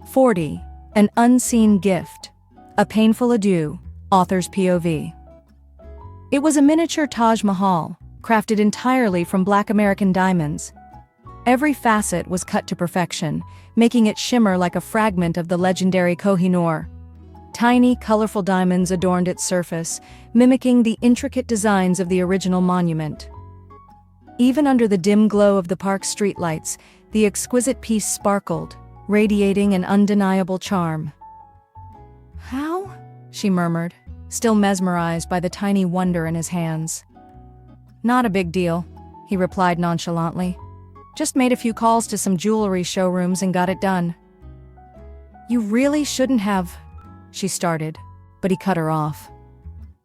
40. An unseen gift. A painful adieu. Author's POV. It was a miniature Taj Mahal, crafted entirely from black American diamonds. Every facet was cut to perfection, making it shimmer like a fragment of the legendary Koh-i-Noor. Tiny, colorful diamonds adorned its surface, mimicking the intricate designs of the original monument. Even under the dim glow of the park's streetlights, the exquisite piece sparkled, radiating an undeniable charm. "How?" she murmured, still mesmerized by the tiny wonder in his hands. "Not a big deal," he replied nonchalantly. "Just made a few calls to some jewelry showrooms and got it done." "You really shouldn't have," she started, but he cut her off.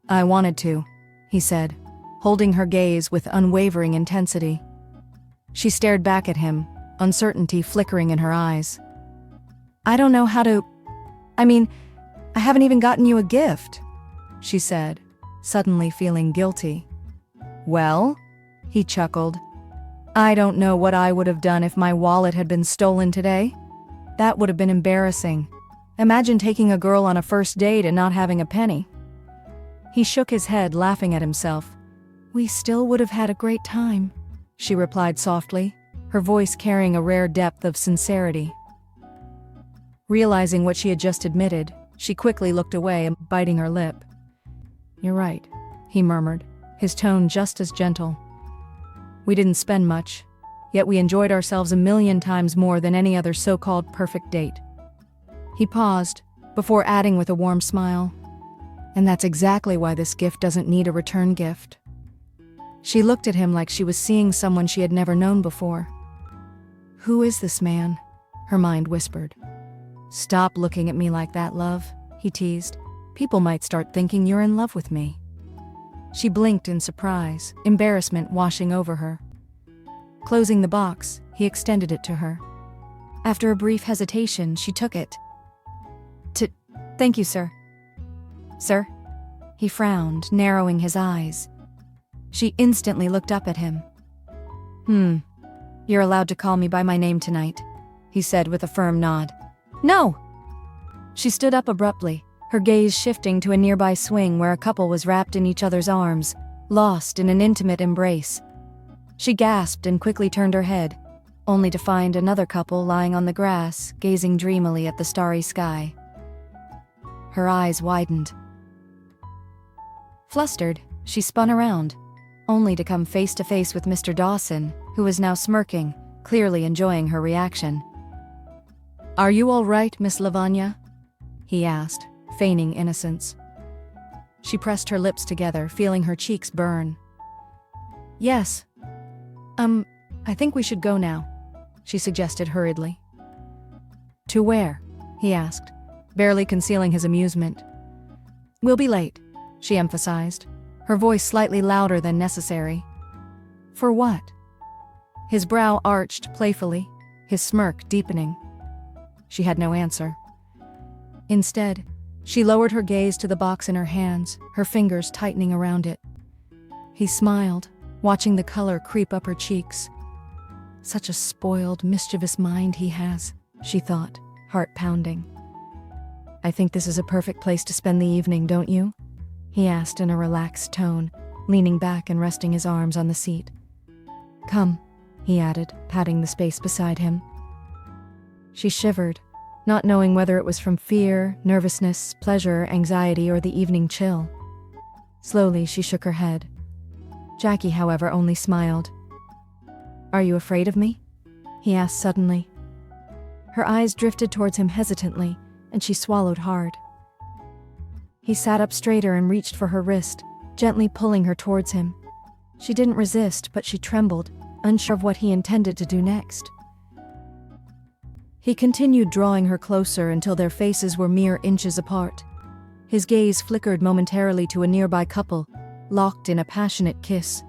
"I wanted to," he said, holding her gaze with unwavering intensity. She stared back at him, uncertainty flickering in her eyes. "I don't know how to... I haven't even gotten you a gift," she said, suddenly feeling guilty. "Well?" he chuckled. "I don't know what I would have done if my wallet had been stolen today. That would have been embarrassing. Imagine taking a girl on a first date and not having a penny." He shook his head, laughing at himself. "We still would have had a great time," she replied softly, her voice carrying a rare depth of sincerity. Realizing what she had just admitted, she quickly looked away, biting her lip. "You're right," he murmured, his tone just as gentle. "We didn't spend much, yet we enjoyed ourselves a million times more than any other so-called perfect date." He paused, before adding with a warm smile, "And that's exactly why this gift doesn't need a return gift." She looked at him like she was seeing someone she had never known before. "Who is this man?" her mind whispered. "Stop looking at me like that, love," he teased. "People might start thinking you're in love with me." She blinked in surprise, embarrassment washing over her. Closing the box, he extended it to her. After a brief hesitation, she took it. Thank you, sir." "Sir?" He frowned, narrowing his eyes. She instantly looked up at him. You're allowed to call me by my name tonight," he said with a firm nod. "No!" She stood up abruptly, her gaze shifting to a nearby swing where a couple was wrapped in each other's arms, lost in an intimate embrace. She gasped and quickly turned her head, only to find another couple lying on the grass, gazing dreamily at the starry sky. Her eyes widened. Flustered, she spun around, only to come face to face with Mr. Dawson, who was now smirking, clearly enjoying her reaction. "Are you all right, Miss Lavanya?" he asked, feigning innocence. She pressed her lips together, feeling her cheeks burn. "Yes. I think we should go now," she suggested hurriedly. "To where?" he asked, barely concealing his amusement. "We'll be late," she emphasized, her voice slightly louder than necessary. "For what?" His brow arched playfully, his smirk deepening. She had no answer. Instead, she lowered her gaze to the box in her hands, her fingers tightening around it. He smiled, watching the color creep up her cheeks. Such a spoiled, mischievous mind he has, she thought, heart pounding. "I think this is a perfect place to spend the evening, don't you?" he asked in a relaxed tone, leaning back and resting his arms on the seat. "Come," he added, patting the space beside him. She shivered, not knowing whether it was from fear, nervousness, pleasure, anxiety, or the evening chill. Slowly, she shook her head. Jackie, however, only smiled. "Are you afraid of me?" he asked suddenly. Her eyes drifted towards him hesitantly, and she swallowed hard. He sat up straighter and reached for her wrist, gently pulling her towards him. She didn't resist, but she trembled, unsure of what he intended to do next. He continued drawing her closer until their faces were mere inches apart. His gaze flickered momentarily to a nearby couple, locked in a passionate kiss.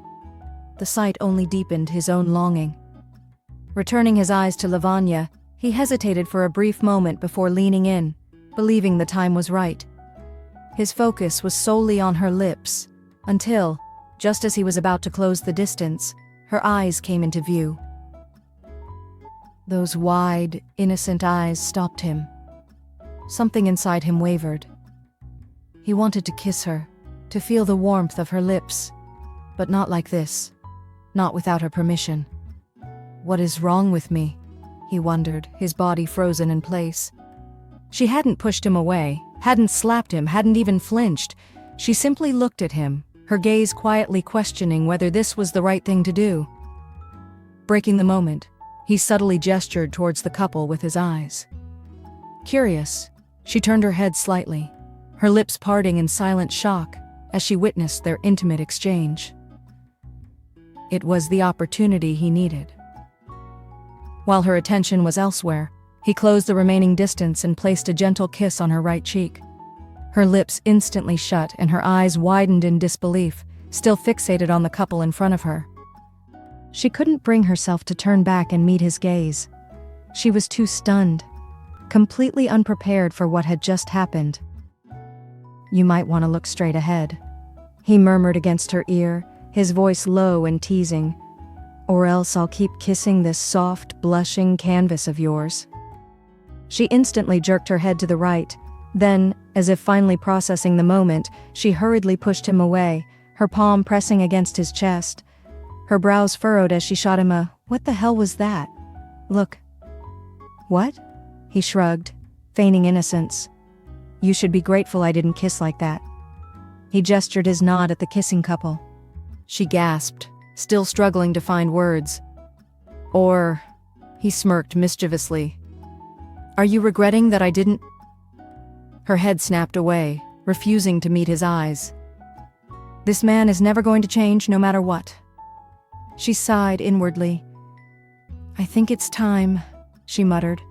The sight only deepened his own longing. Returning his eyes to Lavanya, he hesitated for a brief moment before leaning in, believing the time was right. His focus was solely on her lips, until, just as he was about to close the distance, her eyes came into view. Those wide, innocent eyes stopped him, something inside him wavered. He wanted to kiss her, to feel the warmth of her lips, but not like this, not without her permission. What is wrong with me? He wondered, his body frozen in place. She hadn't pushed him away, hadn't slapped him, hadn't even flinched. She simply looked at him, her gaze quietly questioning whether this was the right thing to do. Breaking the moment, he subtly gestured towards the couple with his eyes. Curious, she turned her head slightly, her lips parting in silent shock as she witnessed their intimate exchange. It was the opportunity he needed. While her attention was elsewhere, he closed the remaining distance and placed a gentle kiss on her right cheek. Her lips instantly shut and her eyes widened in disbelief, still fixated on the couple in front of her. She couldn't bring herself to turn back and meet his gaze. She was too stunned, completely unprepared for what had just happened. "You might want to look straight ahead," he murmured against her ear, his voice low and teasing. "Or else I'll keep kissing this soft, blushing canvas of yours." She instantly jerked her head to the right. Then, as if finally processing the moment, she hurriedly pushed him away, her palm pressing against his chest. Her brows furrowed as she shot him a, "What the hell was that?" "Look." "What?" He shrugged, feigning innocence. "You should be grateful I didn't kiss like that." He gestured his nod at the kissing couple. She gasped, still struggling to find words. "Or," he smirked mischievously, "are you regretting that I didn't?" Her head snapped away, refusing to meet his eyes. This man is never going to change no matter what. She sighed inwardly. "I think it's time," she muttered,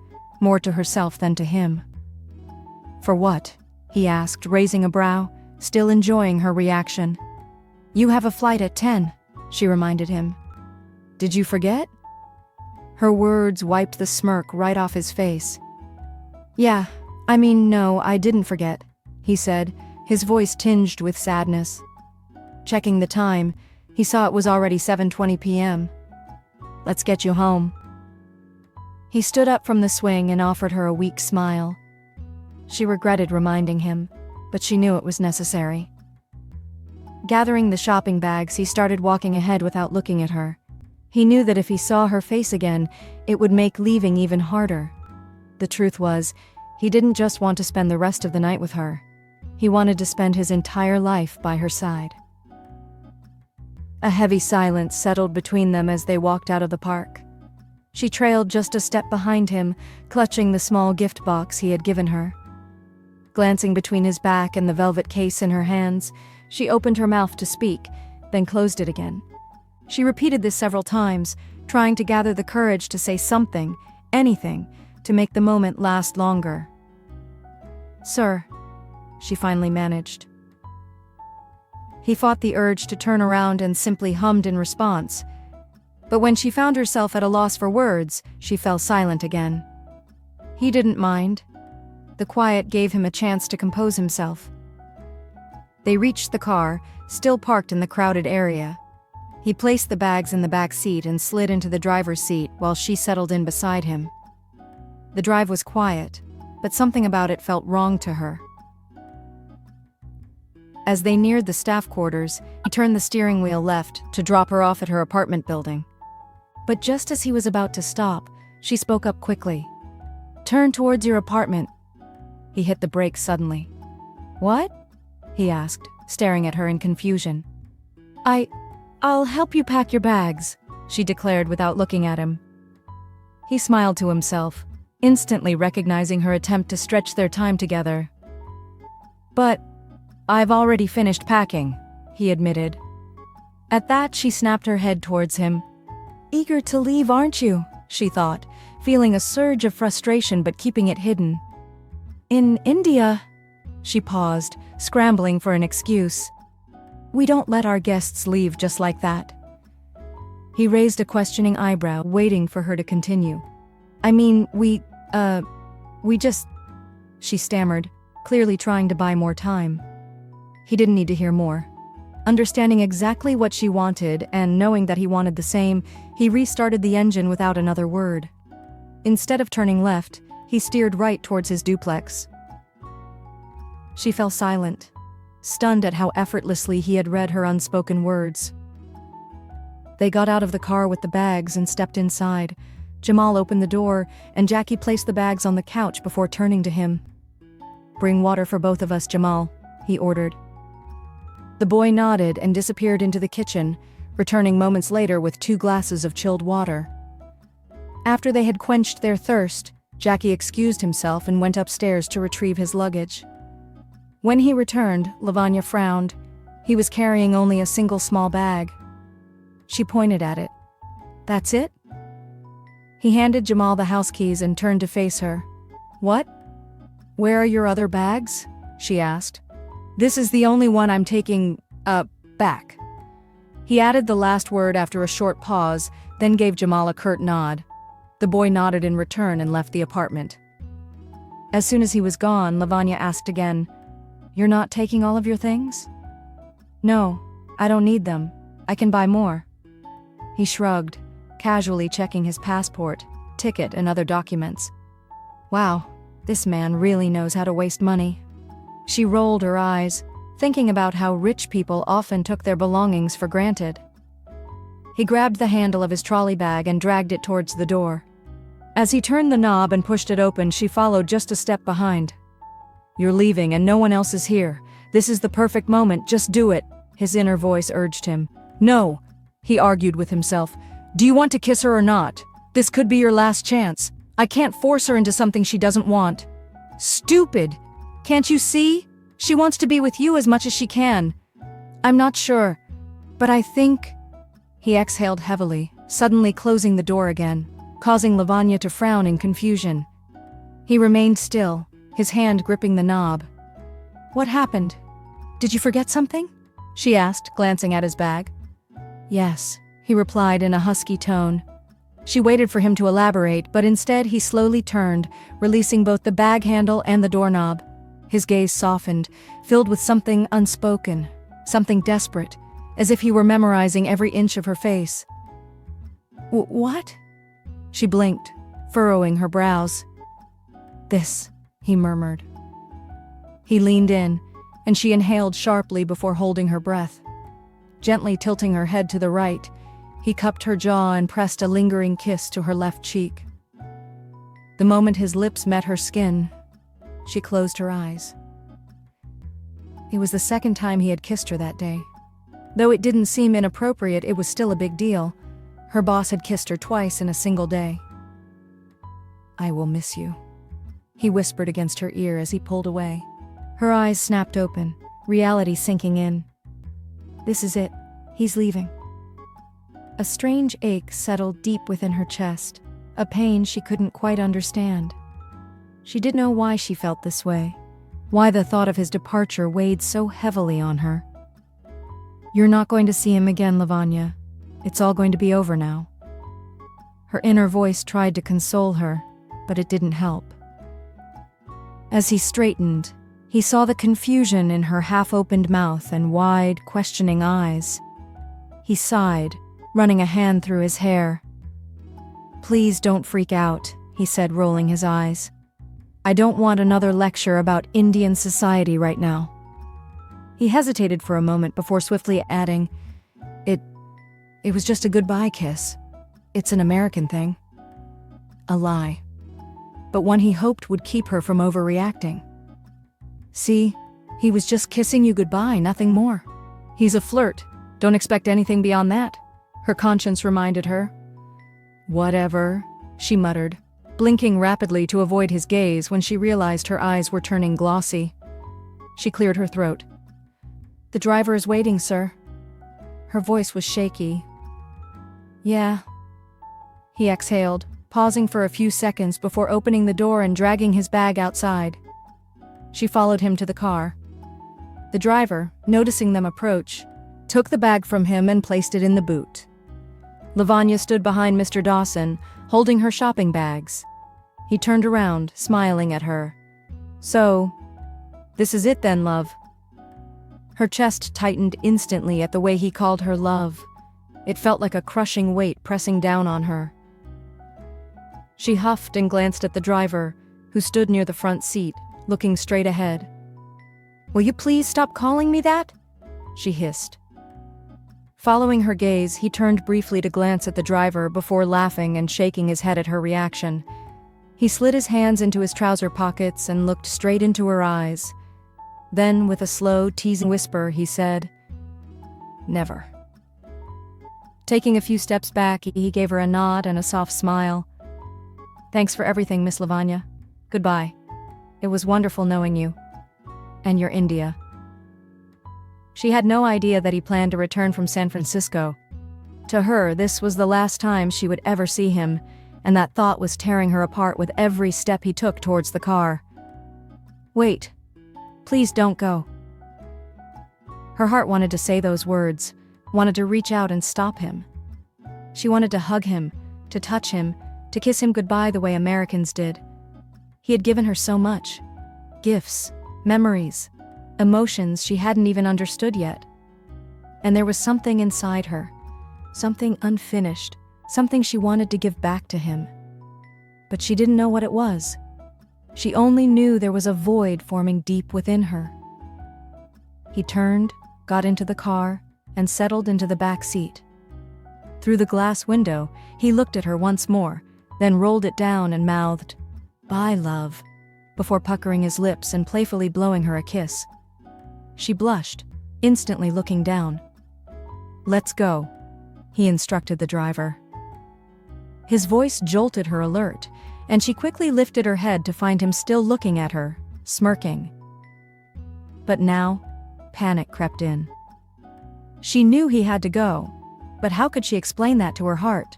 more to herself than to him. "For what?" he asked, raising a brow, still enjoying her reaction. "You have a flight at 10, she reminded him. "Did you forget?" Her words wiped the smirk right off his face. "Yeah, no, I didn't forget," he said, his voice tinged with sadness. Checking the time, he saw it was already 7:20 p.m. "Let's get you home." He stood up from the swing and offered her a weak smile. She regretted reminding him, but she knew it was necessary. Gathering the shopping bags, he started walking ahead without looking at her. He knew that if he saw her face again, it would make leaving even harder. The truth was, he didn't just want to spend the rest of the night with her. He wanted to spend his entire life by her side. A heavy silence settled between them as they walked out of the park. She trailed just a step behind him, clutching the small gift box he had given her. Glancing between his back and the velvet case in her hands, she opened her mouth to speak, then closed it again. She repeated this several times, trying to gather the courage to say something, anything, to make the moment last longer. "Sir," she finally managed. He fought the urge to turn around and simply hummed in response. But when she found herself at a loss for words, she fell silent again. He didn't mind. The quiet gave him a chance to compose himself. They reached the car, still parked in the crowded area. He placed the bags in the back seat and slid into the driver's seat while she settled in beside him. The drive was quiet, but something about it felt wrong to her. As they neared the staff quarters, he turned the steering wheel left to drop her off at her apartment building. But just as he was about to stop, she spoke up quickly. "Turn towards your apartment." He hit the brakes suddenly. "What?" he asked, staring at her in confusion. I'll help you pack your bags," she declared without looking at him. He smiled to himself, instantly recognizing her attempt to stretch their time together. "But I've already finished packing," he admitted. At that, she snapped her head towards him. "Eager to leave, aren't you?" she thought, feeling a surge of frustration but keeping it hidden. "In India," she paused, scrambling for an excuse. "We don't let our guests leave just like that." He raised a questioning eyebrow, waiting for her to continue. We just..." she stammered, clearly trying to buy more time. He didn't need to hear more. Understanding exactly what she wanted and knowing that he wanted the same, he restarted the engine without another word. Instead of turning left, he steered right towards his duplex. She fell silent, stunned at how effortlessly he had read her unspoken words. They got out of the car with the bags and stepped inside. Jamal opened the door, and Jackie placed the bags on the couch before turning to him. "Bring water for both of us, Jamal," he ordered. The boy nodded and disappeared into the kitchen, returning moments later with 2 glasses of chilled water. After they had quenched their thirst, Jackie excused himself and went upstairs to retrieve his luggage. When he returned, Lavanya frowned. He was carrying only a single small bag. She pointed at it. "That's it?" He handed Jamal the house keys and turned to face her. "What? Where are your other bags?" she asked. "This is the only one I'm taking, back." He added the last word after a short pause, then gave Jamal a curt nod. The boy nodded in return and left the apartment. As soon as he was gone, Lavanya asked again, "You're not taking all of your things?" "No, I don't need them. I can buy more." He shrugged, casually checking his passport, ticket, and other documents. Wow, this man really knows how to waste money. She rolled her eyes, thinking about how rich people often took their belongings for granted. He grabbed the handle of his trolley bag and dragged it towards the door. As he turned the knob and pushed it open, she followed just a step behind. "You're leaving and no one else is here. This is the perfect moment, just do it," his inner voice urged him. "No," he argued with himself. "Do you want to kiss her or not? This could be your last chance. I can't force her into something she doesn't want." "Stupid! Can't you see? She wants to be with you as much as she can." "I'm not sure, but I think—" He exhaled heavily, suddenly closing the door again, causing Lavanya to frown in confusion. He remained still, his hand gripping the knob. "What happened? Did you forget something?" she asked, glancing at his bag. "Yes," he replied in a husky tone. She waited for him to elaborate, but instead he slowly turned, releasing both the bag handle and the doorknob. His gaze softened, filled with something unspoken, something desperate, as if he were memorizing every inch of her face. What? She blinked, furrowing her brows. "This," he murmured. He leaned in, and she inhaled sharply before holding her breath. Gently tilting her head to the right, he cupped her jaw and pressed a lingering kiss to her left cheek. The moment his lips met her skin, she closed her eyes. It was the second time he had kissed her that day. Though it didn't seem inappropriate, it was still a big deal. Her boss had kissed her twice in a single day. "I will miss you," he whispered against her ear as he pulled away. Her eyes snapped open, reality sinking in. This is it. He's leaving. A strange ache settled deep within her chest, a pain she couldn't quite understand. She didn't know why she felt this way, why the thought of his departure weighed so heavily on her. "You're not going to see him again, Lavanya. It's all going to be over now." Her inner voice tried to console her, but it didn't help. As he straightened, he saw the confusion in her half-opened mouth and wide, questioning eyes. He sighed, running a hand through his hair. "Please don't freak out," he said, rolling his eyes. "I don't want another lecture about Indian society right now." He hesitated for a moment before swiftly adding, It was just a goodbye kiss. It's an American thing." A lie, but one he hoped would keep her from overreacting. "See, he was just kissing you goodbye, nothing more. He's a flirt. Don't expect anything beyond that," her conscience reminded her. "Whatever," she muttered, blinking rapidly to avoid his gaze when she realized her eyes were turning glossy. She cleared her throat. "The driver is waiting, sir." Her voice was shaky. "Yeah." He exhaled, pausing for a few seconds before opening the door and dragging his bag outside. She followed him to the car. The driver, noticing them approach, took the bag from him and placed it in the boot. Lavanya stood behind Mr. Dawson, holding her shopping bags. He turned around, smiling at her. "So, this is it then, love?" Her chest tightened instantly at the way he called her love. It felt like a crushing weight pressing down on her. She huffed and glanced at the driver, who stood near the front seat, looking straight ahead. Will you please stop calling me that? She hissed. Following her gaze, he turned briefly to glance at the driver before laughing and shaking his head at her reaction. He slid his hands into his trouser pockets and looked straight into her eyes. Then, with a slow, teasing whisper, he said, "Never." Taking a few steps back, he gave her a nod and a soft smile. "Thanks for everything, Miss Lavanya. Goodbye. It was wonderful knowing you. And your India." She had no idea that he planned to return from San Francisco. To her, this was the last time she would ever see him, and that thought was tearing her apart with every step he took towards the car. "Wait. Please don't go." Her heart wanted to say those words, wanted to reach out and stop him. She wanted to hug him, to touch him, to kiss him goodbye the way Americans did. He had given her so much. Gifts, memories, emotions she hadn't even understood yet. And there was something inside her, something unfinished, something she wanted to give back to him. But she didn't know what it was. She only knew there was a void forming deep within her. He turned, got into the car, and settled into the back seat. Through the glass window, he looked at her once more, then rolled it down and mouthed, "Bye, love," before puckering his lips and playfully blowing her a kiss. She blushed, instantly looking down. "Let's go," he instructed the driver. His voice jolted her alert, and she quickly lifted her head to find him still looking at her, smirking. But now, panic crept in. She knew he had to go, but how could she explain that to her heart?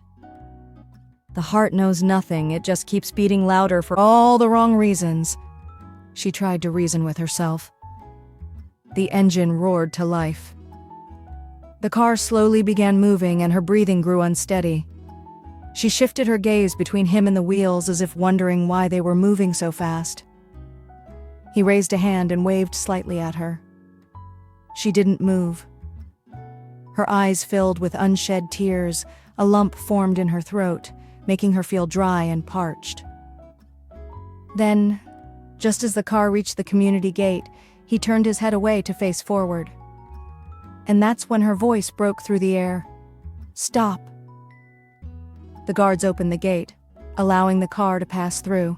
The heart knows nothing, it just keeps beating louder for all the wrong reasons. She tried to reason with herself. The engine roared to life. The car slowly began moving and her breathing grew unsteady. She shifted her gaze between him and the wheels as if wondering why they were moving so fast. He raised a hand and waved slightly at her. She didn't move. Her eyes filled with unshed tears, a lump formed in her throat, making her feel dry and parched. Then, just as the car reached the community gate, he turned his head away to face forward. And that's when her voice broke through the air. "Stop." The guards opened the gate, allowing the car to pass through.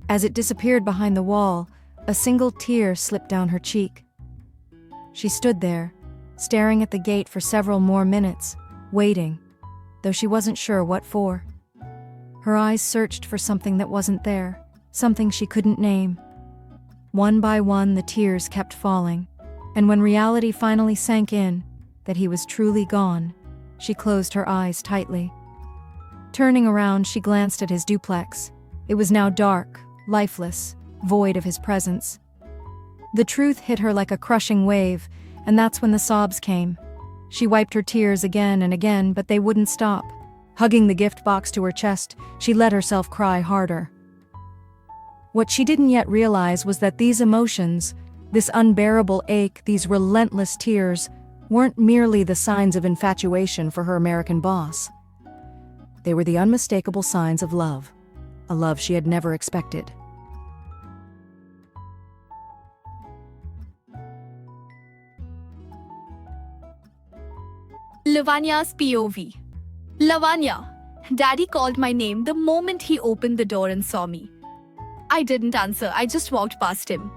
As it disappeared behind the wall, a single tear slipped down her cheek. She stood there, staring at the gate for several more minutes, waiting, though she wasn't sure what for. Her eyes searched for something that wasn't there, something she couldn't name. One by one, the tears kept falling, and when reality finally sank in, that he was truly gone, she closed her eyes tightly. Turning around, she glanced at his duplex. It was now dark, lifeless, void of his presence. The truth hit her like a crushing wave, and that's when the sobs came. She wiped her tears again and again, but they wouldn't stop. Hugging the gift box to her chest, she let herself cry harder. What she didn't yet realize was that these emotions, this unbearable ache, these relentless tears, weren't merely the signs of infatuation for her American boss. They were the unmistakable signs of love, a love she had never expected. Lavanya's POV. Lavanya. Daddy called my name the moment he opened the door and saw me. I didn't answer, I just walked past him.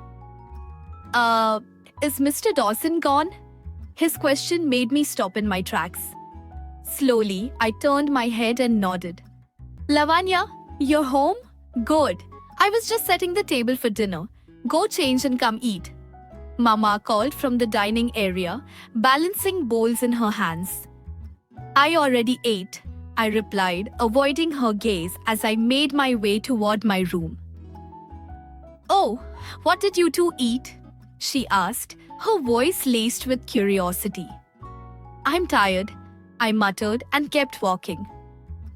Is Mr. Dawson gone? His question made me stop in my tracks. Slowly, I turned my head and nodded. Lavanya, you're home? Good. I was just setting the table for dinner. Go change and come eat. Mama called from the dining area, balancing bowls in her hands. I already ate, I replied, avoiding her gaze as I made my way toward my room. Oh, what did you two eat? She asked, her voice laced with curiosity. I'm tired, I muttered and kept walking.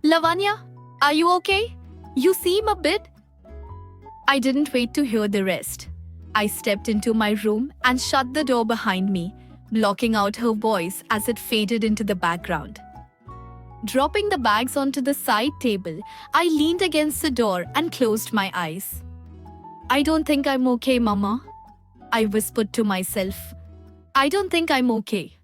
Lavanya, are you okay? You seem a bit... I didn't wait to hear the rest. I stepped into my room and shut the door behind me, blocking out her voice as it faded into the background. Dropping the bags onto the side table, I leaned against the door and closed my eyes. I don't think I'm okay, Mama. I whispered to myself. I don't think I'm okay.